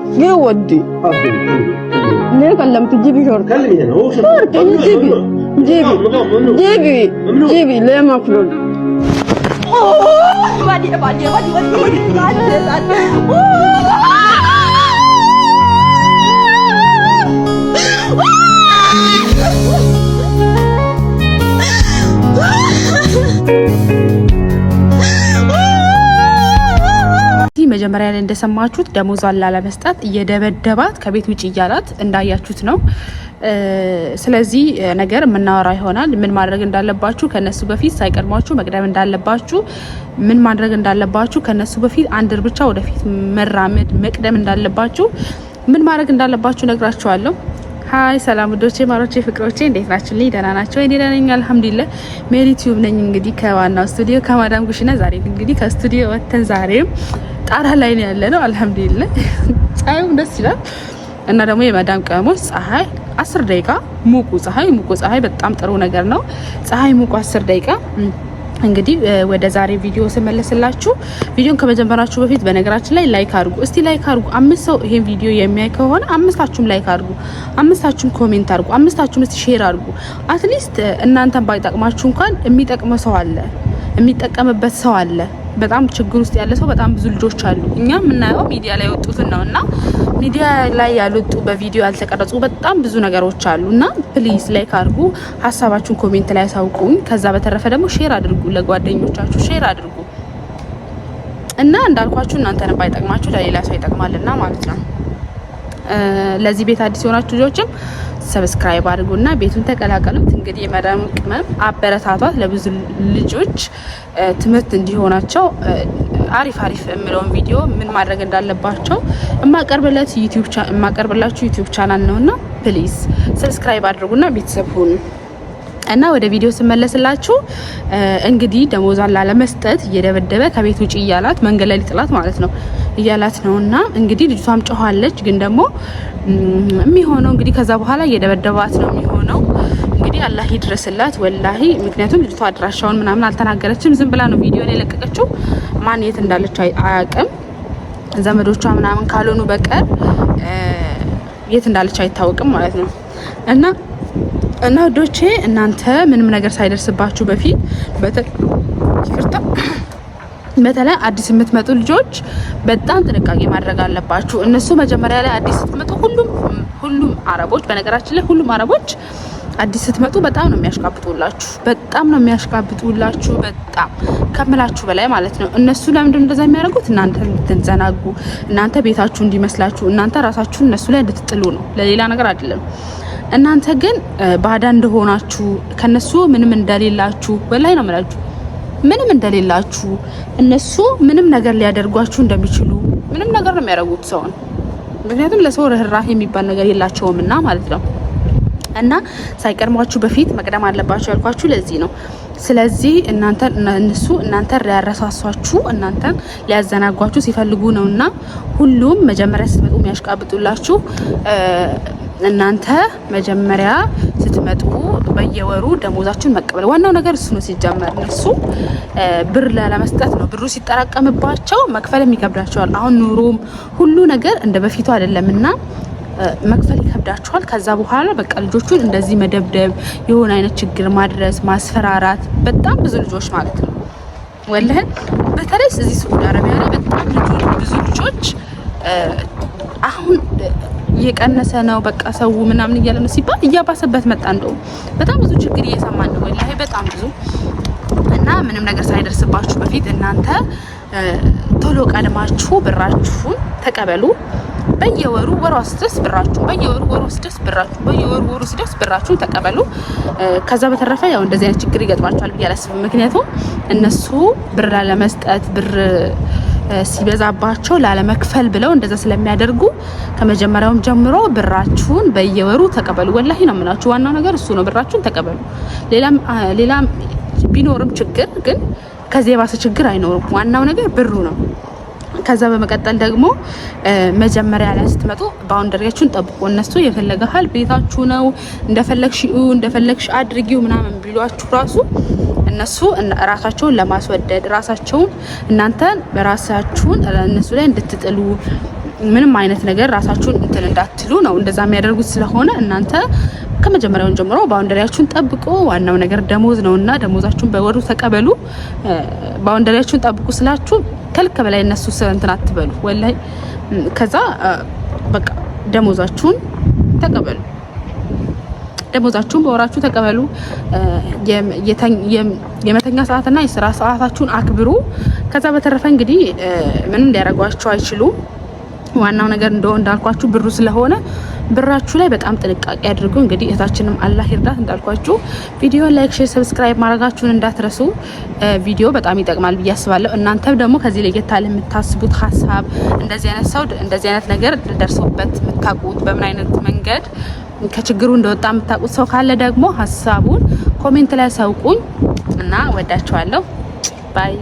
ودي ليه كلمت جيبي شورت كلمي هنا هو شورت جيبي ليه مفروض بعدي መጀመሪያ ላይ እንደሰማችሁት ደሞዟን ላለመስጠት እየደበደባት ከቤት ውጪ እያላት እንዳያችሁት ነው። ስለዚህ ነገር የምናወራ ይሆናል። ምን ማድረግ እንዳለባችሁ ከነሱ በፊት ሳይቀድሟችሁ መቅደም እንዳለባችሁ፣ ምን ማድረግ እንዳለባችሁ ከነሱ በፊት አንድ እርምጃ ወደፊት መራመድ መቅደም እንዳለባችሁ፣ ምን ማድረግ እንዳለባችሁ ነግራችኋለሁ። ሃይ ሰላም ወዶቼ ማሮቼ ፍቅሮቼ እንዴት ናችሁ? ደህና ናችሁ? እኔ ደህና ነኝ አልሐምዱሊላህ። ሜሪ ቲዩብ ነኝ እንግዲህ ከዋናው ስቱዲዮ ከማዳም ኩሽና። ዛሬ እንግዲህ ከስቱዲዮ ወጥተን ዛሬም ጣራ ላይ ነው ያለነው አልሐምዱሊላህ። ፀሐዩም ደስ ይላል እና ደግሞ የማዳም ቀሞች ፀሐይ 10 ደቂቃ ሙቁ ፀሐይ በጣም ጥሩ ነገር ነው። ፀሐይ ሙቁ 10 ደቂቃ እንግዲህ ወደ ዛሬ ቪዲዮ ስመለስላችሁ ቪዲዮን ከመጀመራችሁ በፊት በነገራችን ላይ ላይክ አድርጉ። እስቲ ላይክ አድርጉ። 5 ሰው ይሄን ቪዲዮ የሚያይ ከሆነ 5ታችሁም ላይክ አድርጉ፣ 5ታችሁም ኮሜንት አድርጉ፣ 5ታችሁም እስቲ ሼር አድርጉ። አትሊስት እናንተን ባይጠቅማችሁ እንኳን የሚጠቅመው ሰው አለ፣ የሚጠቀምበት ሰው አለ። በጣም ችግር ውስጥ ያለ ሰው በጣም ብዙ ልጆች አሉ። እኛ የምናየው ሚዲያ ላይ ወጡትን ነውና ሚዲያ ላይ ያልወጡ በቪዲዮ ያልተቀረጹ በጣም ብዙ ነገሮች አሉና ፕሊዝ ላይክ አድርጉ፣ ሀሳባችሁን ኮሜንት ላይ አሳውቁኝ። ከዛ በተረፈ ደግሞ ሼር አድርጉ፣ ለጓደኞቻችሁ ሼር አድርጉ እና እንዳልኳችሁ እናንተን ባይጠቅማችሁ ለሌላ ሰው ይጠቅማልና ማለት ነው። ለዚህ ቤት አዲስ የሆናችሁ ልጆችም ሰብስክራይብ አድርጉና ቤቱን ተቀላቀሉት። እንግዲህ የመዳም ቅመም አበረታቷት፣ ለብዙ ልጆች ትምህርት እንዲሆናቸው አሪፍ የምለውን ቪዲዮ ምን ማድረግ እንዳለባቸው የማቀርብላችሁ ዩቲዩብ ቻናል ነውና ፕሊዝ ሰብስክራይብ አድርጉና ቤተሰብ ሁኑ። እና ወደ ቪዲዮ ስመለስላችሁ እንግዲህ ደሞዟን ላለመስጠት እየደበደበ ከቤት ውጪ እያላት መንገድ ላይ ሊጥላት ማለት ነው እያላት ነውና እንግዲህ ልጅቷም ጮኋለች። ግን ደግሞ የሚሆነው እንግዲህ ከዛ በኋላ እየደበደባት ነው የሚሆነው። እንግዲህ አላህ ይድረስላት ወላሂ። ምክንያቱም ልጅቷ አድራሻውን ምናምን አልተናገረችም፣ ዝም ብላ ነው ቪዲዮ ላይ የለቀቀችው። ማን የት እንዳለች አያውቅም። ዘመዶቿ ምናምን ካልሆኑ በቀር የት እንዳለች አይታወቅም ማለት ነው። እና ወዶቼ እናንተ ምንም ነገር ሳይደርስባችሁ በፊት በተለይ አዲስ የምትመጡ ልጆች በጣም ጥንቃቄ ማድረግ አለባችሁ። እነሱ መጀመሪያ ላይ አዲስ ስትመጡ ሁሉም አረቦች፣ በነገራችን ላይ ሁሉም አረቦች አዲስ ስትመጡ በጣም ነው የሚያሽቃብጡላችሁ፣ በጣም ከምላችሁ በላይ ማለት ነው። እነሱ ለምንድን እንደዛ የሚያደርጉት? እናንተ እንድትዘናጉ፣ እናንተ ቤታችሁ እንዲመስላችሁ፣ እናንተ ራሳችሁን እነሱ ላይ እንድትጥሉ ነው፣ ለሌላ ነገር አይደለም። እናንተ ግን ባዳ እንደሆናችሁ ከነሱ ምንም እንደሌላችሁ ወላሂ ነው የምላችሁ፣ ምንም እንደሌላችሁ እነሱ ምንም ነገር ሊያደርጓችሁ እንደሚችሉ ምንም ነገር ነው የሚያደርጉት ሰውን። ምክንያቱም ለሰው ርህራሄ የሚባል ነገር የላቸውምና ማለት ነው። እና ሳይቀድሟችሁ በፊት መቅደም አለባችሁ ያልኳችሁ ለዚህ ነው። ስለዚህ እነሱ እናንተን ሊያረሳሷችሁ እናንተን ሊያዘናጓችሁ ሲፈልጉ ነውና ሁሉም መጀመሪያ ስትመጡ የሚያሽቃብጡላችሁ እናንተ መጀመሪያ ስትመጡ በየወሩ ደሞዛችሁን መቀበል ዋናው ነገር እሱ ነው። ሲጀመር እነሱ ብር ላለመስጠት ነው። ብሩ ሲጠራቀምባቸው መክፈልም ይከብዳቸዋል። አሁን ኑሮም ሁሉ ነገር እንደ በፊቱ አይደለምና መክፈል ይከብዳቸዋል። ከዛ በኋላ በቃ ልጆቹን እንደዚህ መደብደብ፣ የሆነ አይነት ችግር ማድረስ፣ ማስፈራራት በጣም ብዙ ልጆች ማለት ነው ወላሂ። በተለይ እዚህ ሳዑዲ አረቢያ ላይ በጣም ብዙ ልጆች አሁን እየቀነሰ ነው በቃ ሰው ምናምን እያለ ነው ሲባል እያባሰበት መጣ። እንደውም በጣም ብዙ ችግር እየሰማን ነው ወላሂ በጣም ብዙ። እና ምንም ነገር ሳይደርስባችሁ በፊት እናንተ ቶሎ ቀድማችሁ ብራችሁን ተቀበሉ። በየወሩ ወሩ ሲደርስ ብራችሁን ተቀበሉ። ከዛ በተረፈ ያው እንደዚህ አይነት ችግር ይገጥማችኋል ብዬ አላስብም። ምክንያቱም እነሱ ብር ላለመስጠት ብር ሲበዛባቸው ላለመክፈል ብለው እንደዛ ስለሚያደርጉ ከመጀመሪያውም ጀምሮ ብራችሁን በየወሩ ተቀበሉ። ወላሂ ነው የምላችሁ፣ ዋናው ነገር እሱ ነው። ብራችሁን ተቀበሉ። ሌላም ቢኖርም ችግር ግን ከዚህ የባሰ ችግር አይኖርም። ዋናው ነገር ብሩ ነው። ከዛ በመቀጠል ደግሞ መጀመሪያ ላይ ስትመጡ ባውንደሪያችሁን ጠብቁ። እነሱ የፈለገሃል ቤታችሁ ነው እንደፈለግሽ አድርጊው ምናምን ቢሏችሁ ራሱ እነሱ ራሳቸውን ለማስወደድ እናንተ ራሳችሁን እነሱ ላይ እንድትጥሉ ምንም አይነት ነገር ራሳችሁን እንትን እንዳትሉ ነው እንደዛ የሚያደርጉት። ስለሆነ እናንተ ከመጀመሪያው ጀምሮ ባውንደሪያችሁን ጠብቁ። ዋናው ነገር ደሞዝ ነውና ደሞዛችሁን በወሩ ተቀበሉ። ባውንደሪያችሁን ጠብቁ ስላችሁ ከልክ በላይ እነሱ እንትን አትበሉ ወላሂ። ከዛ በቃ ደሞዛችሁን ተቀበሉ። ደሞዛችሁን በወራችሁ ተቀበሉ። የመተኛ ሰዓትና የስራ ሰዓታችሁን አክብሩ። ከዛ በተረፈ እንግዲህ ምንም ሊያደርጓችሁ አይችሉም። ዋናው ነገር እንዳልኳችሁ ብሩ ስለሆነ ብራችሁ ላይ በጣም ጥንቃቄ አድርጉ። እንግዲህ እህታችንም አላህ ይርዳት እንዳልኳችሁ። ቪዲዮ ላይክ፣ ሼር፣ ሰብስክራይብ ማድረጋችሁን እንዳትረሱ። ቪዲዮ በጣም ይጠቅማል ብዬ አስባለሁ። እናንተም ደግሞ ከዚህ ለየት ያለ የምታስቡት ሀሳብ እንደዚህ አይነት ሰው እንደዚህ አይነት ነገር ደርሶበት የምታውቁት በምን አይነት መንገድ ከችግሩ እንደወጣ የምታውቁት ሰው ካለ ደግሞ ሀሳቡን ኮሜንት ላይ አሳውቁኝ እና ወዳችኋለሁ። ባይ